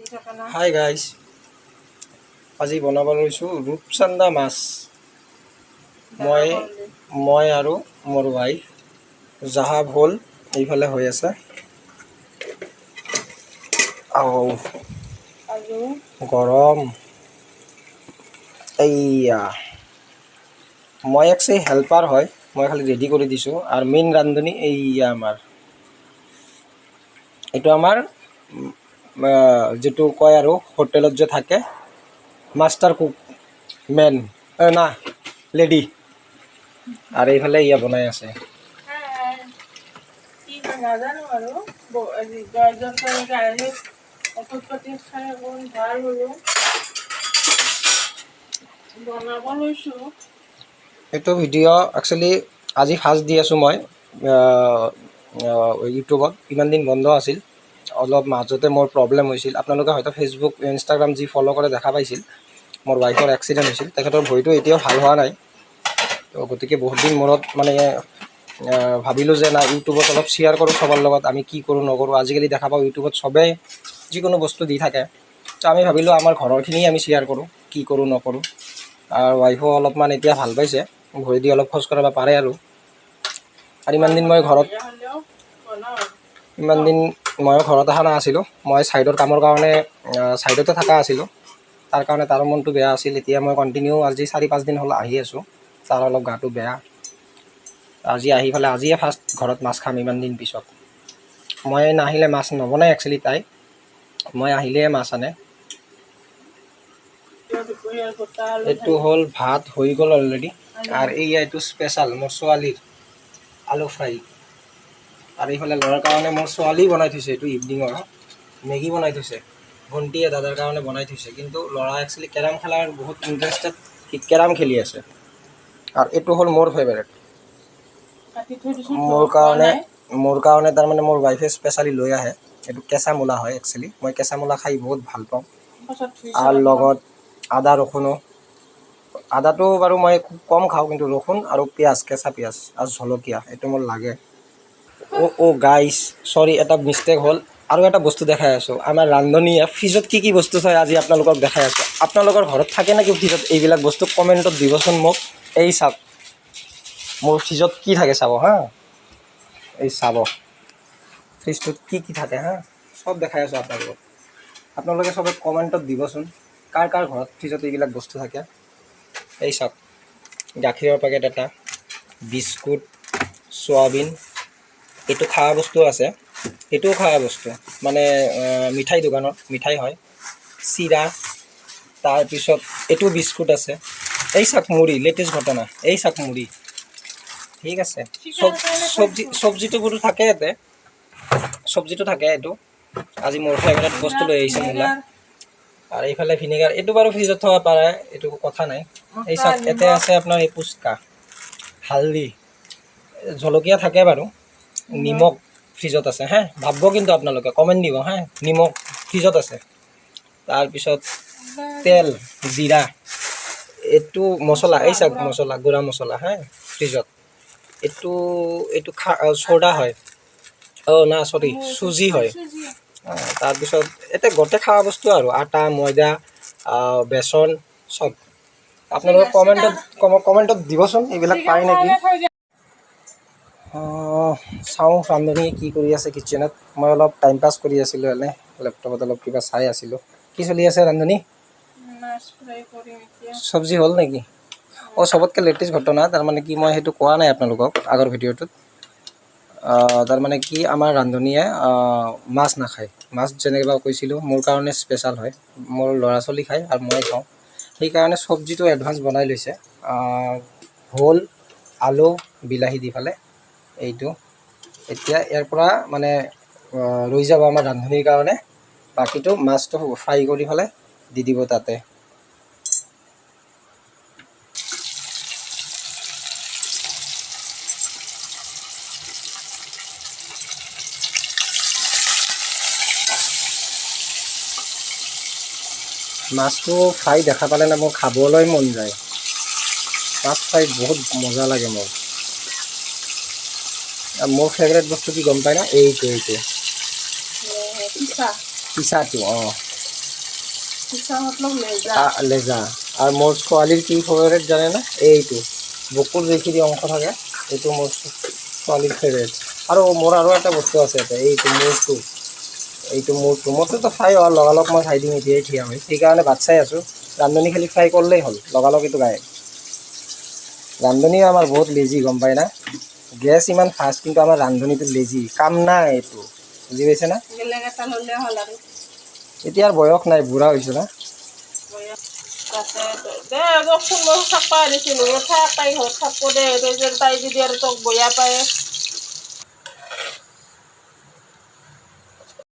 Hi guys, আজি বনাব লৈছোঁ ৰূপচন্দা মাছ। মই আৰু মোৰ ৱাইফ জাহা ভোল এইফালে হৈ আছে আৰু গৰম এইয়া মই একচুৱেলি হেল্পাৰ হয়, মই খালি ৰেডি কৰি দিছোঁ আৰু মেইন ৰান্ধনি এইয়া এইটো আমাৰ যেটো কয় আৰু হোটেলত যে থাকে মাষ্টাৰ কুক মেন না লেডি আৰু এইফালে ইয়া বনাই আছে। নাজানো আৰু ঔষধ পাতি খাই অকণ ভাল হ'লো বনাব লৈছোঁ। এইটো ভিডিঅ' একচুৱেলি আজি ফাৰ্ষ্ট দি আছোঁ মই ইউটিউবত। ইমান দিন বন্ধ আছিল, অলপ মাজতে মোৰ প্ৰব্লেম হৈছিল। আপোনালোকে হয়তো ফেচবুক ইনষ্টাগ্ৰাম যি ফ'ল' কৰে দেখা পাইছিল। মোৰ ৱাইফৰ এক্সিডেণ্ট হৈছিল, তেখেতৰ ভৰিটো এতিয়াও ভাল হোৱা নাই। তো গতিকে বহুত দিন মূৰত মানে ভাবিলোঁ যে না ইউটিউবত অলপ শ্বেয়াৰ কৰোঁ চবৰ লগত, আমি কি কৰোঁ নকৰোঁ। আজিকালি দেখা পাওঁ ইউটিউবত চবেই যিকোনো বস্তু দি থাকে, তো আমি ভাবিলোঁ আমাৰ ঘৰৰখিনি আমি শ্বেয়াৰ কৰোঁ, কি কৰোঁ নকৰোঁ। আৰু ৱাইফো অলপমান এতিয়া ভাল পাইছে, ভৰি দি অলপ খোজ কাঢ়িব পাৰে আৰু ইমান দিন ময়ো ঘৰত অহা নাছিলোঁ। মই ছাইডৰ কামৰ কাৰণে ছাইডতে থকা আছিলোঁ, তাৰ কাৰণে তাৰ মনটো বেয়া আছিল। এতিয়া মই কণ্টিনিউ আজি 4-5 দিন হ'ল আহি আছোঁ। তাৰ অলপ গাটো বেয়া, আজি আহি পেলাই আজিয়ে ফাৰ্ষ্ট ঘৰত মাছ খাম ইমান দিন পিছত। মই নাহিলে মাছ নবনাই একচুৱেলি তাই, মই আহিলেহে মাছ আনে। এইটো হ'ল ভাত হৈ গ'ল অলৰেডি, আৰু এইটো স্পেচিয়েল মোৰ ছোৱালীৰ আলু ফ্ৰাই। আৰু এইফালে ল'ৰাৰ কাৰণে মোৰ ছোৱালী বনাই থৈছে, এইটো ইভিনিঙৰ মেগী বনাই থৈছে। ভণ্টিয়ে দাদাৰ কাৰণে বনাই থৈছে, কিন্তু ল'ৰা একচুৱেলি কেৰম খেলাৰ বহুত ইণ্টাৰেষ্টেড, সি কেৰম খেলি আছে। আৰু এইটো হ'ল মোৰ ফেভাৰেট, মোৰ কাৰণে তাৰমানে মোৰ ৱাইফে স্পেচিয়েলি লৈ আহে। এইটো কেঁচা মূলা হয় একচুৱেলি, মই কেঁচা মূলা খাই বহুত ভাল পাওঁ। আৰু লগত আদা ৰচুনো, আদাটো বাৰু মই খুব কম খাওঁ, কিন্তু ৰচুন আৰু পিঁয়াজ, কেঁচা পিঁয়াজ আৰু জলকীয়া এইটো মোৰ লাগে। অ' গাইছ, চৰি এটা মিষ্টেক হ'ল। আৰু এটা বস্তু দেখাই আছোঁ, আমাৰ ৰান্ধনীয়ে ফ্ৰিজত কি বস্তু থয় আজি আপোনালোকক দেখাই আছোঁ। আপোনালোকৰ ঘৰত থাকে নেকি ফ্ৰিজত এইবিলাক বস্তু? কমেণ্টত দিবচোন মোক। এই চাওক মোৰ ফ্ৰিজত কি থাকে চাব হা, এই চাব ফ্ৰিজটোত কি থাকে হা, চব দেখাই আছোঁ আপোনালোকে চবে কমেণ্টত দিবচোন, কাৰ ঘৰত ফ্ৰিজত এইবিলাক বস্তু থাকে। এই চাওক, গাখীৰৰ পেকেট এটা, বিস্কুট, চয়াবিন, এইটো খোৱা বস্তু আছে, এইটোও খোৱা বস্তু মানে মিঠাই দোকানত মিঠাই হয়, চিৰা, তাৰপিছত এইটো বিস্কুট আছে। এই চাওক মুড়ি, লেটেষ্ট ঘটনা, এই চাওক মুড়ি, ঠিক আছে। চব্জিটো বোলো থাকে ইয়াতে, চব্জিটো থাকে। এইটো আজি মোৰ ফেভৰেট বস্তু লৈ আহিছে মূলা। আৰু এইফালে ভিনেগাৰ, এইটো বাৰু ফ্ৰিজত থব পাৰে, এইটো কথা নাই। এই চাওক ইয়াতে আছে আপোনাৰ এই পুচকা, হালধি, জলকীয়া থাকে বাৰু, নিমখ ফ্ৰিজত আছে হা, ভাবিব কিন্তু আপোনালোকে কমেণ্ট দিব হা, নিমখ ফ্ৰিজত আছে। তাৰপিছত তেল, জিৰা, এইটো মছলা, এই চাওক মছলা, গুড়া মছলা হা ফ্ৰিজত। এইটো চ'ডা হয়, না চৰি চুজি হয়। তাৰপিছত এতিয়া গোটেই খোৱা বস্তু আৰু আটা, ময়দা, বেচন চব। আপোনালোকে কমেণ্টত দিবচোন এইবিলাক পায় নেকি। চাওঁ ৰান্ধনীয়ে কি কৰি আছে কিটচেনত। মই অলপ টাইম পাছ কৰি আছিলোঁ, এনেই লেপটপত অলপ কিবা চাই আছিলোঁ। কি চলি আছে ৰান্ধনী? চব্জি হ'ল নেকি? চবতকৈ লেটেষ্ট ঘটনা, তাৰমানে কি মই সেইটো কোৱা নাই আপোনালোকক আগৰ ভিডিঅ'টোত। তাৰমানে কি আমাৰ ৰান্ধনীয়ে মাছ নাখায়। মাছ যেনেকৈ কৈছিলোঁ মোৰ কাৰণে স্পেচিয়েল হয়, মোৰ ল'ৰা ছোৱালী খায় আৰু মই খাওঁ। সেইকাৰণে চব্জিটো এডভান্স বনাই লৈছে, ভোল, আলু, বিলাহী দি পেলাই। এইটো এতিয়া ইয়াৰ পৰা মানে ৰৈ যাব আমাৰ ৰান্ধনীৰ কাৰণে, বাকীটো মাছটো ফ্ৰাই কৰি পেলাই দি দিব তাতে। মাছটো ফ্ৰাই দেখা পালে না মোৰ খাবলৈ মন যায়। মাছ ফ্ৰাই বহুত মজা লাগে মোৰ। মোৰ ফেভৰেট বস্তু কি গম পায় না? এইটো পিছাটো। লেজা আৰু মোৰ ছোৱালীৰ কি ফেভাৰেট জানে না এইটো বুকুৰ যিখিনি অংশ থাকে এইটো মোৰ ছোৱালীৰ ফেভাৰেট আৰু মোৰ আৰু এটা বস্তু আছে ইয়াতে এইটো মূৰটোতো ফ্ৰাই হোৱাৰ লগালগ মই খাই দিম এতিয়াই থিয়া হয় সেইকাৰণে ভাত চাই আছোঁ ৰান্ধনি খালি ফ্ৰাই কৰিলেই হ'ল লগালগ এইটো গায় ৰান্ধনি আমাৰ বহুত লেজি গম পায় না গেছ ইমান ফাষ্ট কিন্তু আমাৰ ৰান্ধনিটো লেজি কাম নাই এইটো বুজি পাইছে না এতিয়া আৰু বয়স নাই বুঢ়া হৈছে না দে আগকচোন মই থাকবা দিছিলোঁ থাক তাই ঘৰত থাকব দে তাই যদি আৰু তোক বয়া পায়